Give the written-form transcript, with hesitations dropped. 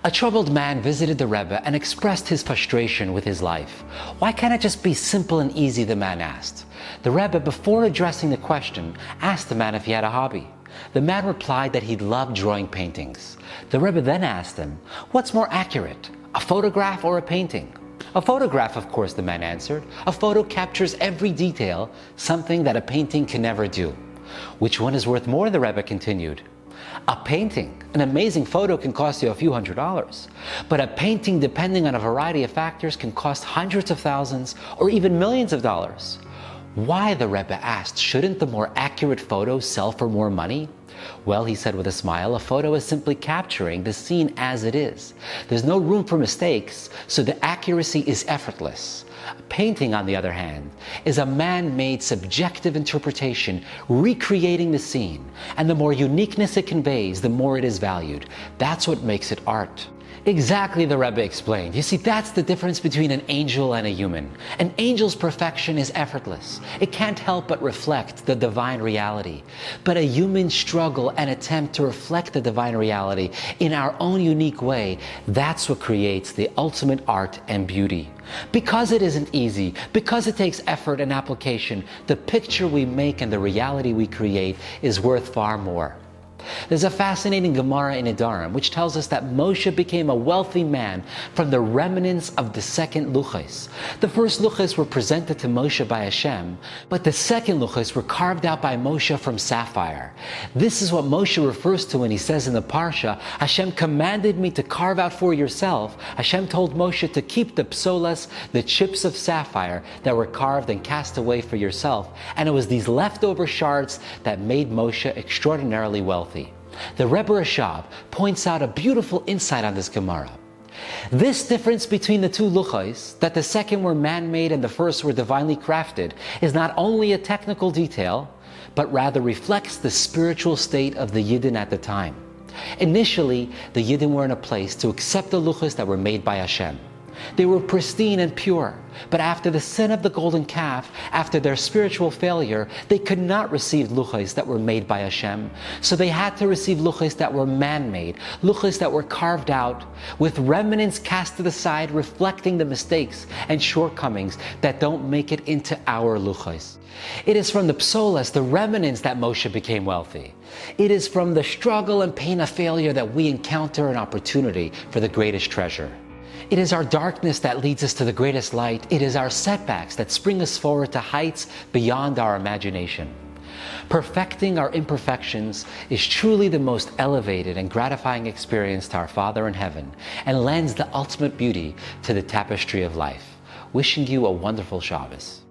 A troubled man visited the Rebbe and expressed his frustration with his life. Why can't it just be simple and easy, the man asked. The Rebbe, before addressing the question, asked the man if he had a hobby. The man replied that he loved drawing paintings. The Rebbe then asked him, what's more accurate, a photograph or a painting? A photograph, of course, the man answered. A photo captures every detail, something that a painting can never do. Which one is worth more, the Rebbe continued. A painting, an amazing photo, can cost you a few $100s. But a painting, depending on a variety of factors, can cost hundreds of thousands or even millions of dollars. Why, the Rebbe asked, shouldn't the more accurate photo sell for more money? Well, he said with a smile, a photo is simply capturing the scene as it is. There's no room for mistakes, so the accuracy is effortless. A painting, on the other hand, is a man-made subjective interpretation recreating the scene, and the more uniqueness it conveys, the more it is valued. That's what makes it art. Exactly, the Rebbe explained. You see, that's the difference between an angel and a human. An angel's perfection is effortless. It can't help but reflect the divine reality. But a human struggle and attempt to reflect the divine reality in our own unique way, that's what creates the ultimate art and beauty. Because it isn't easy, because it takes effort and application, the picture we make and the reality we create is worth far more. There's a fascinating Gemara in Nedarim which tells us that Moshe became a wealthy man from the remnants of the second luchos. The first luchos were presented to Moshe by Hashem, but the second luchos were carved out by Moshe from sapphire. This is what Moshe refers to when he says in the Parsha, Hashem commanded me to carve out for yourself. Hashem told Moshe to keep the psolas, the chips of sapphire that were carved and cast away for yourself. And it was these leftover shards that made Moshe extraordinarily wealthy. The Rebbe Rashab points out a beautiful insight on this Gemara. This difference between the two luchos, that the second were man-made and the first were divinely crafted, is not only a technical detail, but rather reflects the spiritual state of the Yidden at the time. Initially, the Yidden were in a place to accept the luchos that were made by Hashem. They were pristine and pure, but after the sin of the golden calf, after their spiritual failure, they could not receive luchos that were made by Hashem. So they had to receive luchos that were man-made, luchos that were carved out, with remnants cast to the side, reflecting the mistakes and shortcomings that don't make it into our luchos. It is from the psolas, the remnants, that Moshe became wealthy. It is from the struggle and pain of failure that we encounter an opportunity for the greatest treasure. It is our darkness that leads us to the greatest light. It is our setbacks that spring us forward to heights beyond our imagination. Perfecting our imperfections is truly the most elevated and gratifying experience to our Father in heaven, and lends the ultimate beauty to the tapestry of life. Wishing you a wonderful Shabbos.